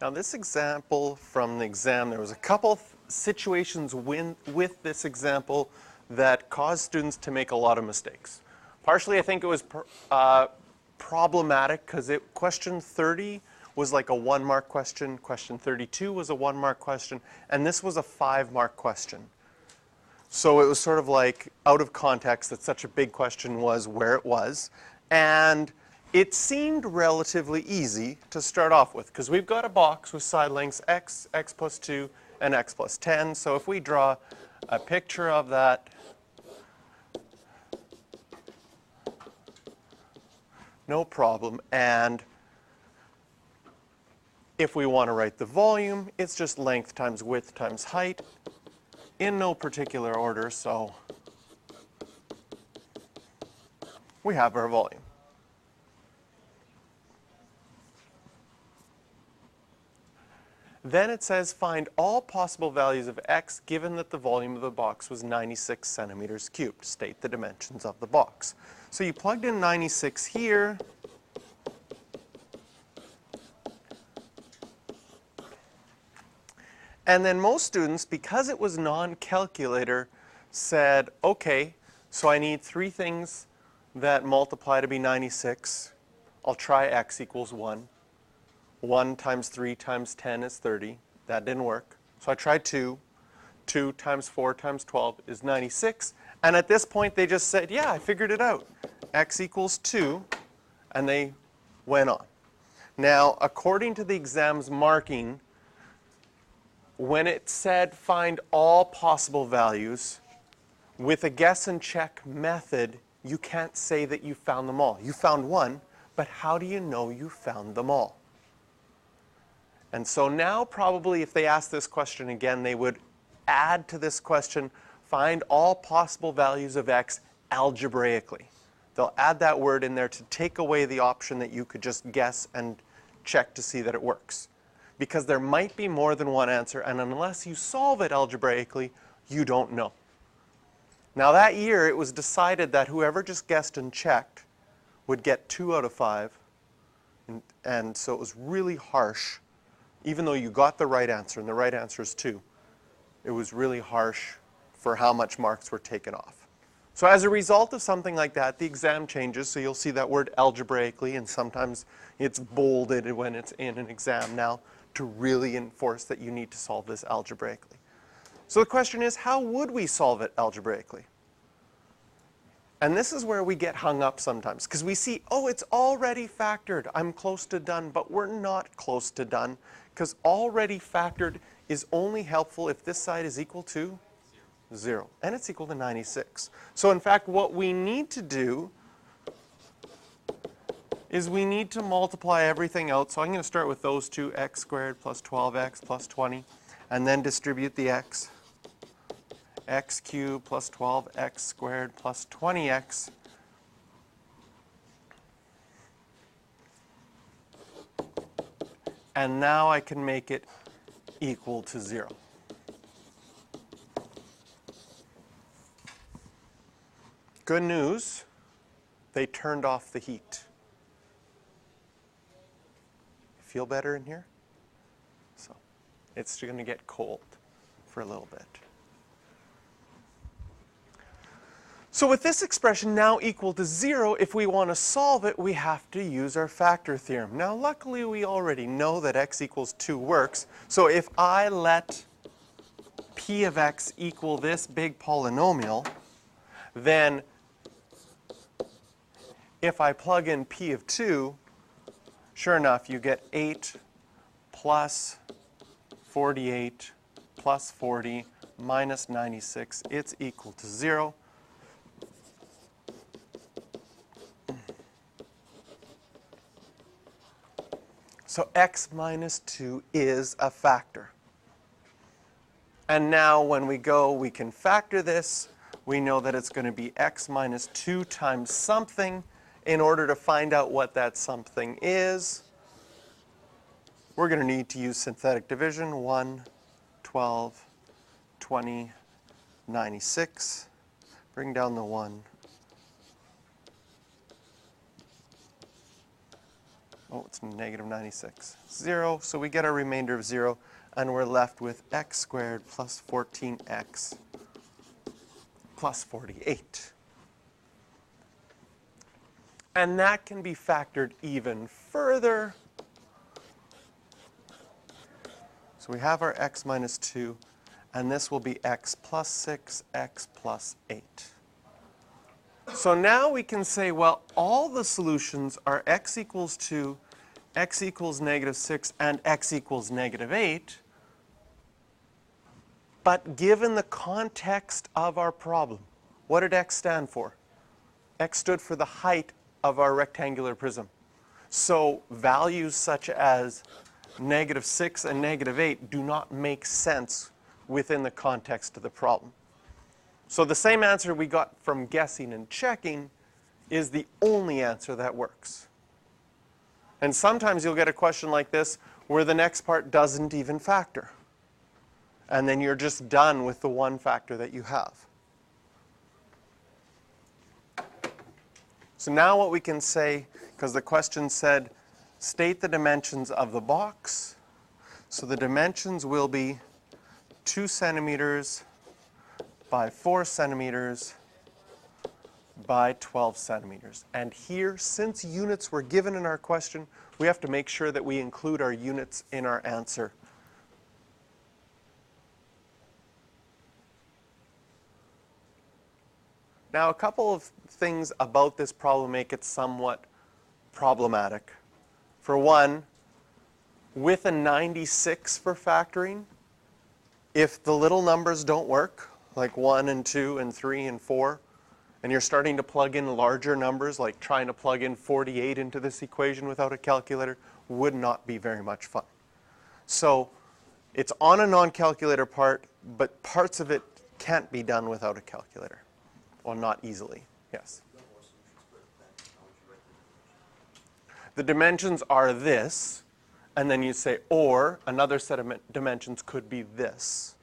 Now this example from the exam, there was a couple situations with this example that caused students to make a lot of mistakes. Partially I think it was problematic because question 30 was like a 1-mark question, question 32 was a 1-mark question, and this was a 5-mark question. So it was sort of like out of context that such a big question was where it was. And it seemed relatively easy to start off with because we've got a box with side lengths x, x plus 2, and x plus 10. So if we draw a picture of that, no problem. And if we want to write the volume, it's just length times width times height in no particular order, so we have our volume. Then it says find all possible values of x given that the volume of the box was 96 centimeters cubed. State the dimensions of the box. So you plugged in 96 here. And then most students, because it was non-calculator, said, okay, so I need 3 things that multiply to be 96. I'll try x equals 1. 1 times 3 times 10 is 30. That didn't work. So I tried 2. 2 times 4 times 12 is 96. And at this point, they just said, yeah, I figured it out. X equals 2. And they went on. Now, according to the exam's marking, when it said find all possible values, with a guess and check method, you can't say that you found them all. You found one, but how do you know you found them all? And so now probably if they ask this question again, they would add to this question, find all possible values of x algebraically. They'll add that word in there to take away the option that you could just guess and check to see that it works. Because there might be more than one answer, and unless you solve it algebraically, you don't know. Now that year, it was decided that whoever just guessed and checked would get 2 out of 5. And so it was really harsh. Even though you got the right answer, and the right answer is 2, it was really harsh for how much marks were taken off. So as a result of something like that, the exam changes. So you'll see that word algebraically, and sometimes it's bolded when it's in an exam now to really enforce that you need to solve this algebraically. So the question is, how would we solve it algebraically? And this is where we get hung up sometimes, because we see, oh, it's already factored. I'm close to done, but we're not close to done, because already factored is only helpful if this side is equal to 0, and it's equal to 96. So in fact, what we need to do is we need to multiply everything out. So I'm going to start with those two, x squared plus 12x plus 20, and then distribute the x. X cubed plus 12x squared plus 20x. And now I can make it equal to 0. Good news, they turned off the heat. Feel better in here? So it's going to get cold for a little bit. So with this expression now equal to 0, if we want to solve it, we have to use our factor theorem. Now luckily we already know that x equals 2 works. So if I let p of x equal this big polynomial, then if I plug in p of 2, sure enough, you get 8 plus 48 plus 40 minus 96. It's equal to 0. So x minus 2 is a factor. And now when we go, we can factor this. We know that it's going to be x minus 2 times something. In order to find out what that something is, we're going to need to use synthetic division. 1, 12, 20, 96. Bring down the 1. Oh, it's negative 96. 0, so we get our remainder of 0, and we're left with x squared plus 14x plus 48. And that can be factored even further. So we have our x minus 2, and this will be x plus 6, x plus 8. So now we can say, well, all the solutions are x equals 2, x equals negative 6, and x equals negative 8. But given the context of our problem, what did x stand for? X stood for the height of our rectangular prism. So values such as negative 6 and negative 8 do not make sense within the context of the problem. So the same answer we got from guessing and checking is the only answer that works. And sometimes you'll get a question like this where the next part doesn't even factor. And then you're just done with the one factor that you have. So now what we can say, because the question said, state the dimensions of the box. So the dimensions will be 2 centimeters by 4 centimeters by 12 centimeters. And here, since units were given in our question, we have to make sure that we include our units in our answer. Now, a couple of things about this problem make it somewhat problematic. For one, with a 96 for factoring, if the little numbers don't work, like 1 and 2 and 3 and 4, and you're starting to plug in larger numbers, like trying to plug in 48 into this equation without a calculator, would not be very much fun. So it's on a non-calculator part, but parts of it can't be done without a calculator. Well, not easily. Yes? The dimensions are this, and then you say, or another set of dimensions could be this.